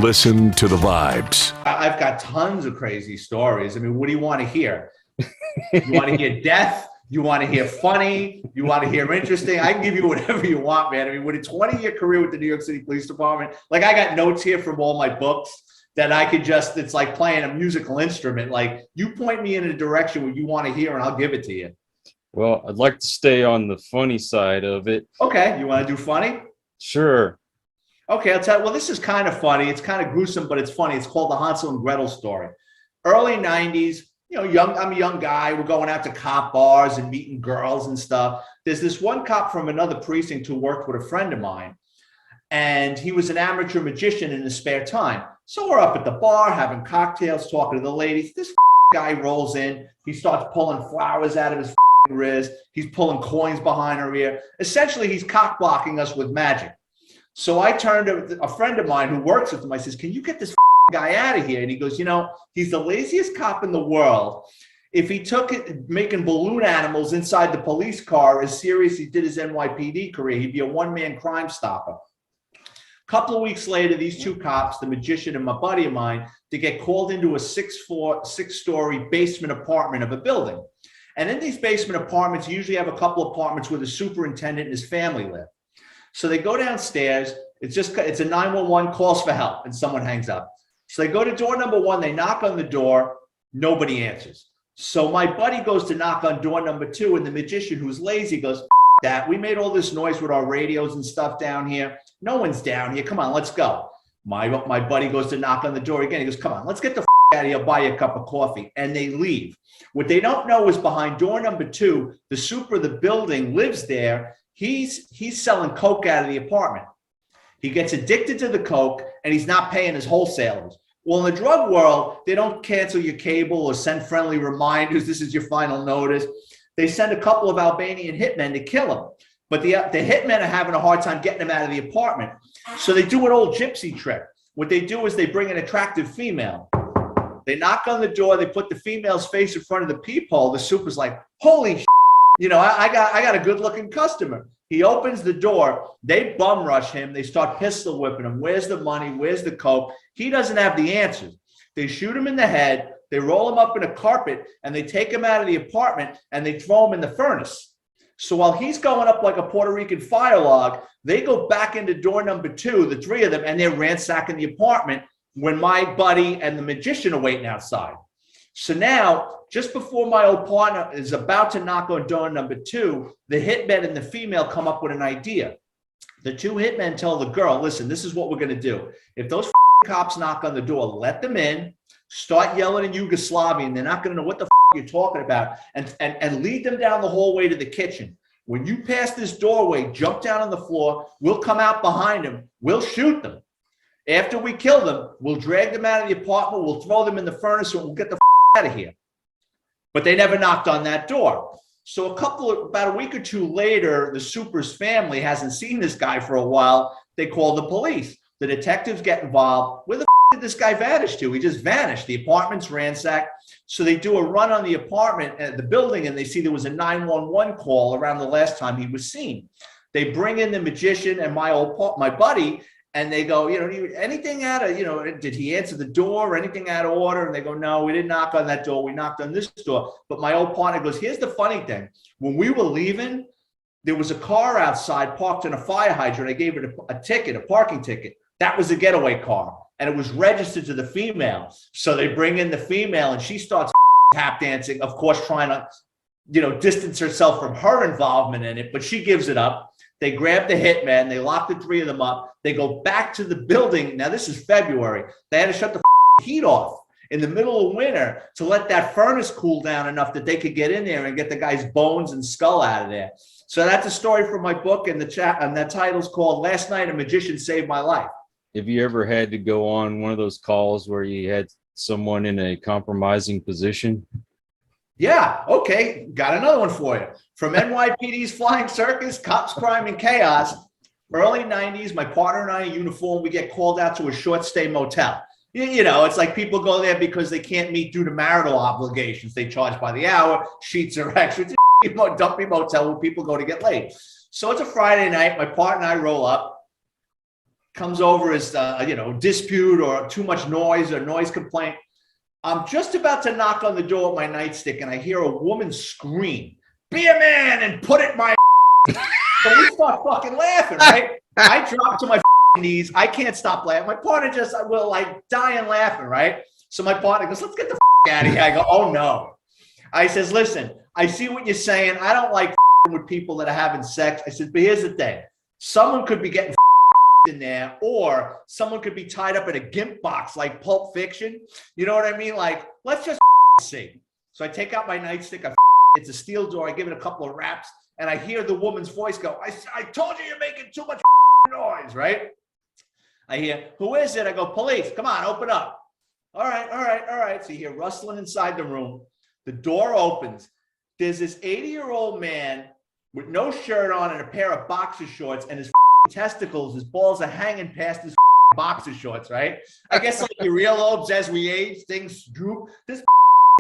listen to the vibes. I've got tons of crazy stories. I mean, what do you want to hear? You want to hear death? You want to hear funny? You want to hear interesting? I can give you whatever you want, man. I mean, with a 20-year career with the New York City Police Department, like I got notes here from all my books that I could just, it's like playing a musical instrument. Like you point me in a direction where you want to hear and I'll give it to you. Well, I'd like to stay on the funny side of it. Okay. You want to do funny? Sure. Okay. I'll tell you. Well, this is kind of funny. It's kind of gruesome, but it's funny. It's called the Hansel and Gretel story. Early 90s. You know, I'm a young guy. We're going out to cop bars and meeting girls and stuff. There's this one cop from another precinct who worked with a friend of mine, and he was an amateur magician in his spare time. So we're up at the bar having cocktails, talking to the ladies. This guy rolls in. He starts pulling flowers out of his wrist. He's pulling coins behind her ear. Essentially, he's cock blocking us with magic. So I turned to a friend of mine who works with him. I says, "Can you get this guy out of here?" And he goes, "You know, he's the laziest cop in the world. If he took it making balloon animals inside the police car as serious he did his NYPD career, he'd be a one-man crime stopper." A couple of weeks later, these two cops, the magician and my buddy of mine, they get called into a six-story basement apartment of a building. And in these basement apartments, you usually have a couple of apartments where the superintendent and his family live. So they go downstairs. It's a 911 calls for help, and someone hangs up. So they go to door number one, they knock on the door, nobody answers. So my buddy goes to knock on door number two, and the magician, who's lazy, goes, "That, we made all this noise with our radios and stuff down here. No one's down here. Come on, let's go." My buddy goes to knock on the door again. He goes, "Come on, let's get the out of here, I'll buy you a cup of coffee." And they leave. What they don't know is behind door number two, the super of the building lives there. He's selling coke out of the apartment. He gets addicted to the coke, and he's not paying his wholesalers. Well, in the drug world, they don't cancel your cable or send friendly reminders. This is your final notice. They send a couple of Albanian hitmen to kill him. But the hitmen are having a hard time getting him out of the apartment. So they do an old gypsy trick. What they do is they bring an attractive female. They knock on the door. They put the female's face in front of the peephole. The super's like, "Holy shit. You know, I got a good looking customer." He opens the door. They bum rush him. They start pistol whipping him. "Where's the money? Where's the coke?" He doesn't have the answers. They shoot him in the head. They roll him up in a carpet, and they take him out of the apartment, and they throw him in the furnace. So while he's going up like a Puerto Rican fire log, they go back into door number two, the three of them, and they're ransacking the apartment when my buddy and the magician are waiting outside. So now, just before my old partner is about to knock on door number two, the hitmen and the female come up with an idea. The two hitmen tell the girl, "Listen, this is what we're going to do. If those cops knock on the door, let them in, start yelling in Yugoslavian. They're not going to know what the you're talking about, and lead them down the hallway to the kitchen. When you pass this doorway, jump down on the floor. We'll come out behind them. We'll shoot them. After we kill them, we'll drag them out of the apartment. We'll throw them in the furnace, and we'll get the out of here." But they never knocked on that door. So about a week or two later, the super's family hasn't seen this guy for a while. They call the police. The detectives get involved. Where the did this guy vanish to? He just vanished. The apartment's ransacked. So they do a run on the apartment at the building, and they see there was a 911 call around the last time he was seen. They bring in the magician and my buddy, and they go, "You know, anything out of, you know, did he answer the door or anything out of order?" And they go, "No, we didn't knock on that door. We knocked on this door." But my old partner goes, "Here's the funny thing. When we were leaving, there was a car outside parked in a fire hydrant. I gave it a parking ticket. That was a getaway car, and it was registered to the female." So they bring in the female, and she starts tap dancing, of course, trying to, you know, distance herself from her involvement in it, but she gives it up. They grab the hitman. They lock the three of them up. They go back to the building. Now, this is February. They had to shut the heat off in the middle of winter to let that furnace cool down enough that they could get in there and get the guy's bones and skull out of there. So that's a story from my book, and that title's called "Last Night a Magician Saved My Life." Have you ever had to go on one of those calls where you had someone in a compromising position? Yeah, okay. Got another one for you. From NYPD's Flying Circus, Cops, Crime, and Chaos. Early 90s, my partner and I in uniform, we get called out to a short stay motel. You know, it's like people go there because they can't meet due to marital obligations. They charge by the hour. Sheets are extra. It's a dumpy motel where people go to get laid. So it's a Friday night. My partner and I roll up. comes over as, dispute or too much noise or noise complaint. I'm just about to knock on the door with my nightstick, and I hear a woman scream, "Be a man and put it in my." So we start fucking laughing, right? I drop to my knees. I can't stop laughing. My partner just will like dying laughing, right? So my partner goes, "Let's get the out of here." I go, "Oh no." I says, "Listen, I see what you're saying. I don't like with people that are having sex." I said, "But here's the thing. Someone could be getting in there, or someone could be tied up in a gimp box like Pulp Fiction. You know what I mean? Like, let's just see." So I take out my nightstick. It's a steel door. I give it a couple of raps, and I hear the woman's voice go, I told you you're making too much noise, right? I hear, "Who is it?" I go, "Police. Come on, open up." All right. So you hear rustling inside the room. The door opens. There's this 80-year-old man with no shirt on and a pair of boxer shorts, and his testicles, his balls are hanging past his boxer shorts, right? I guess like your earlobes as we age, things droop. This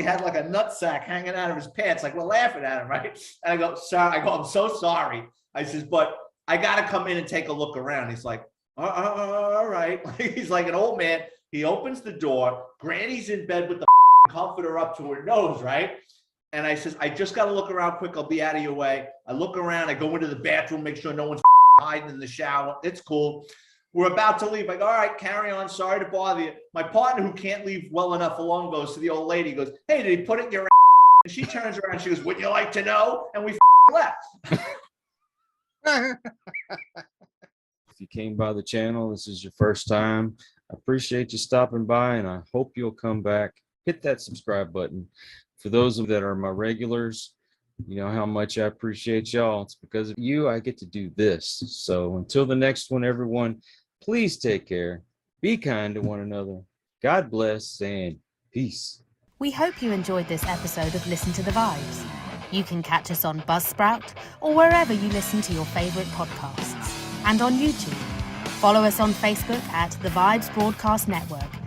had like a nutsack hanging out of his pants, like we're laughing at him, right? And I go, "Sorry." I go, "I'm so sorry." I says, "But I got to come in and take a look around." He's like, all right. He's like an old man. He opens the door. Granny's in bed with the comforter up to her nose, right? And I says, "I just got to look around quick. I'll be out of your way." I look around. I go into the bathroom, make sure no one's hiding in the shower. It's cool. We're about to leave. I go, "All right, carry on. Sorry to bother you." My partner, who can't leave well enough alone, goes to the old lady, goes, "Hey, did he put it in your ass?" And she turns around. She goes, "Would you like to know?" And we left. If you came by the channel, this is your first time, I appreciate you stopping by, and I hope you'll come back. Hit that subscribe button. For those of that are my regulars, you know how much I appreciate y'all. It's because of you I get to do this. So until the next one, everyone, please take care. Be kind to one another. God bless and peace. We hope you enjoyed this episode of Listen to the Vibes. You can catch us on Buzzsprout or wherever you listen to your favorite podcasts, and on YouTube. Follow us on Facebook at The Vibes Broadcast Network